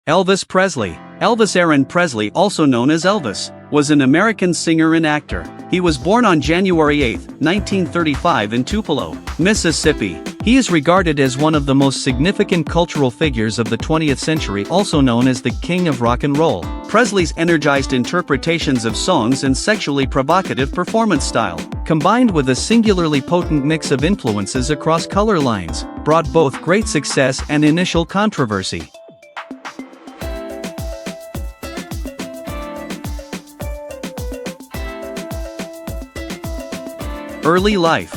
Elvis Presley. Elvis Aaron Presley, also known as Elvis, was an American singer and actor. He was born on January 8, 1935 in Tupelo, Mississippi. He is regarded as one of the most significant cultural figures of the 20th century, also known as the King of Rock and Roll. Presley's energized interpretations of songs and sexually provocative performance style, combined with a singularly potent mix of influences across color lines, brought both great success and initial controversy. Early life.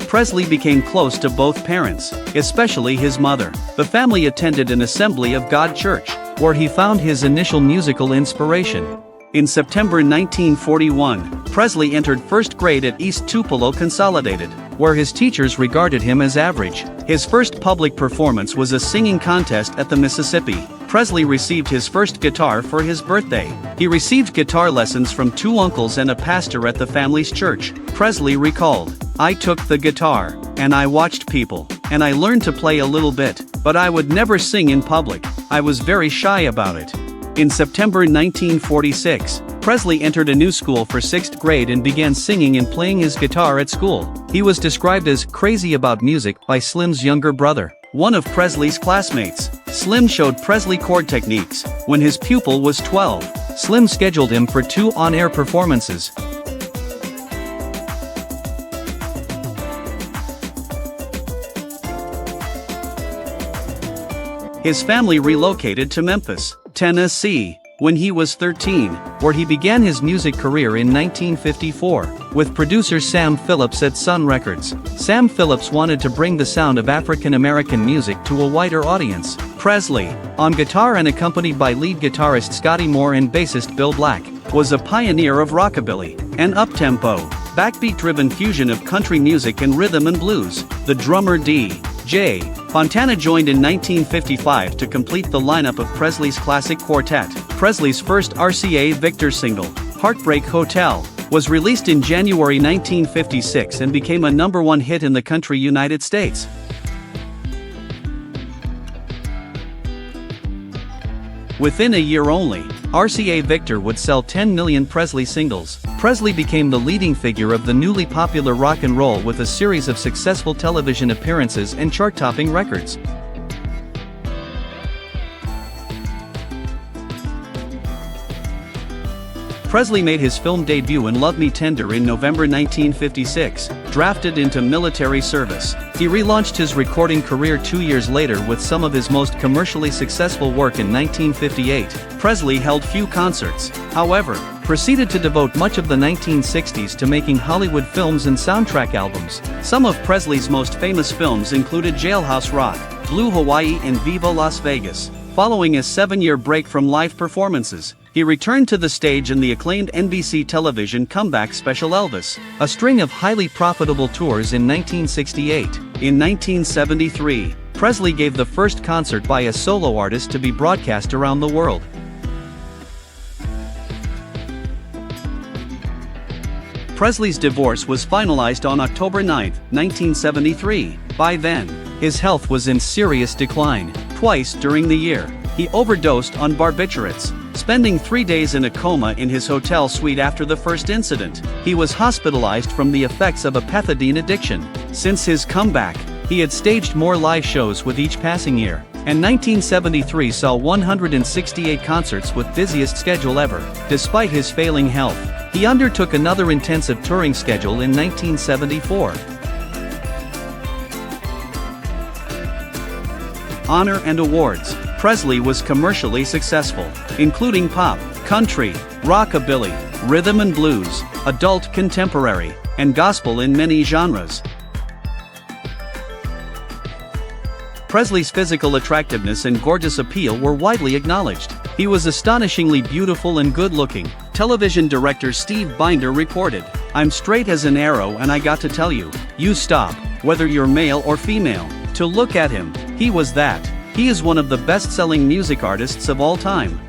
Presley became close to both parents, especially his mother. The family attended an Assembly of God church, where he found his initial musical inspiration. In September 1941, Presley entered first grade at East Tupelo Consolidated, where his teachers regarded him as average. His first public performance was a singing contest at the Mississippi. Presley received his first guitar for his birthday. He received guitar lessons from two uncles and a pastor at the family's church. Presley recalled, "I took the guitar, and I watched people, and I learned to play a little bit, but I would never sing in public. I was very shy about it." In September 1946, Presley entered a new school for 6th grade and began singing and playing his guitar at school. He was described as crazy about music by Slim's younger brother, one of Presley's classmates. Slim showed Presley chord techniques. When his pupil was 12, Slim scheduled him for 2 on-air performances. His family relocated to Memphis, Tennessee, when he was 13, where he began his music career in 1954, with producer Sam Phillips at Sun Records. Sam Phillips wanted to bring the sound of African American music to a wider audience. Presley, on guitar and accompanied by lead guitarist Scotty Moore and bassist Bill Black, was a pioneer of rockabilly, an up-tempo, backbeat-driven fusion of country music and rhythm and blues. The drummer D.J. Fontana joined in 1955 to complete the lineup of Presley's classic quartet. Presley's first RCA Victor single, "Heartbreak Hotel," was released in January 1956 and became a #1 hit in the country United States. Within a year only, RCA Victor would sell 10 million Presley singles. Presley became the leading figure of the newly popular rock and roll with a series of successful television appearances and chart-topping records. Presley made his film debut in Love Me Tender in November 1956, drafted into military service. He relaunched his recording career 2 years later with some of his most commercially successful work in 1958. Presley held few concerts, however, proceeded to devote much of the 1960s to making Hollywood films and soundtrack albums. Some of Presley's most famous films included Jailhouse Rock, Blue Hawaii and Viva Las Vegas. Following a 7-year break from live performances, he returned to the stage in the acclaimed NBC television comeback special Elvis, a string of highly profitable tours in 1968. In 1973, Presley gave the first concert by a solo artist to be broadcast around the world. Presley's divorce was finalized on October 9, 1973. By then, his health was in serious decline. Twice during the year, he overdosed on barbiturates, spending 3 days in a coma in his hotel suite after the first incident. He was hospitalized from the effects of a pethidine addiction. Since his comeback, he had staged more live shows with each passing year, and 1973 saw 168 concerts, with busiest schedule ever. Despite his failing health, he undertook another intensive touring schedule in 1974. Honor and awards. Presley was commercially successful, including pop, country, rockabilly, rhythm and blues, adult contemporary, and gospel in many genres. Presley's physical attractiveness and gorgeous appeal were widely acknowledged. He was astonishingly beautiful and good-looking. Television director Steve Binder reported, "I'm straight as an arrow, and I got to tell you, you stop, whether you're male or female, to look at him. He was that. He is one of the best-selling music artists of all time."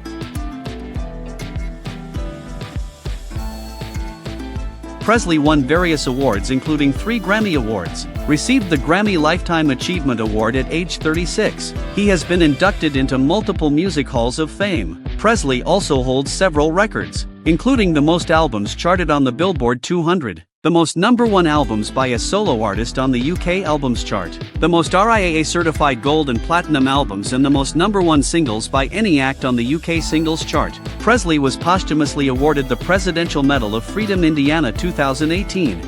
Presley won various awards including 3 Grammy Awards, received the Grammy Lifetime Achievement Award at age 36. He has been inducted into multiple music halls of fame. Presley also holds several records, including the most albums charted on the Billboard 200, the most #1 albums by a solo artist on the UK Albums Chart, the most RIAA certified gold and platinum albums, and the most #1 singles by any act on the UK Singles Chart. Presley was posthumously awarded the Presidential Medal of Freedom Indiana 2018.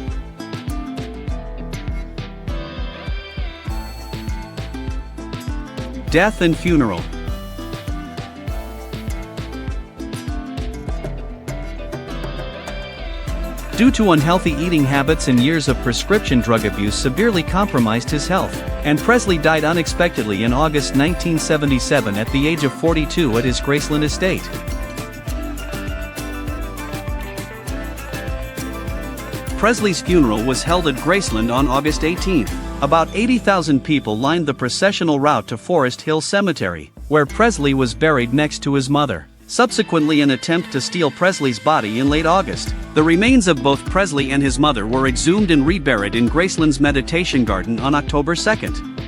Death and funeral. Due to unhealthy eating habits and years of prescription drug abuse severely compromised his health, and Presley died unexpectedly in August 1977 at the age of 42 at his Graceland estate. Presley's funeral was held at Graceland on August 18. About 80,000 people lined the processional route to Forest Hill Cemetery, where Presley was buried next to his mother. Subsequently, an attempt to steal Presley's body in late August. The remains of both Presley and his mother were exhumed and reburied in Graceland's Meditation Garden on October 2.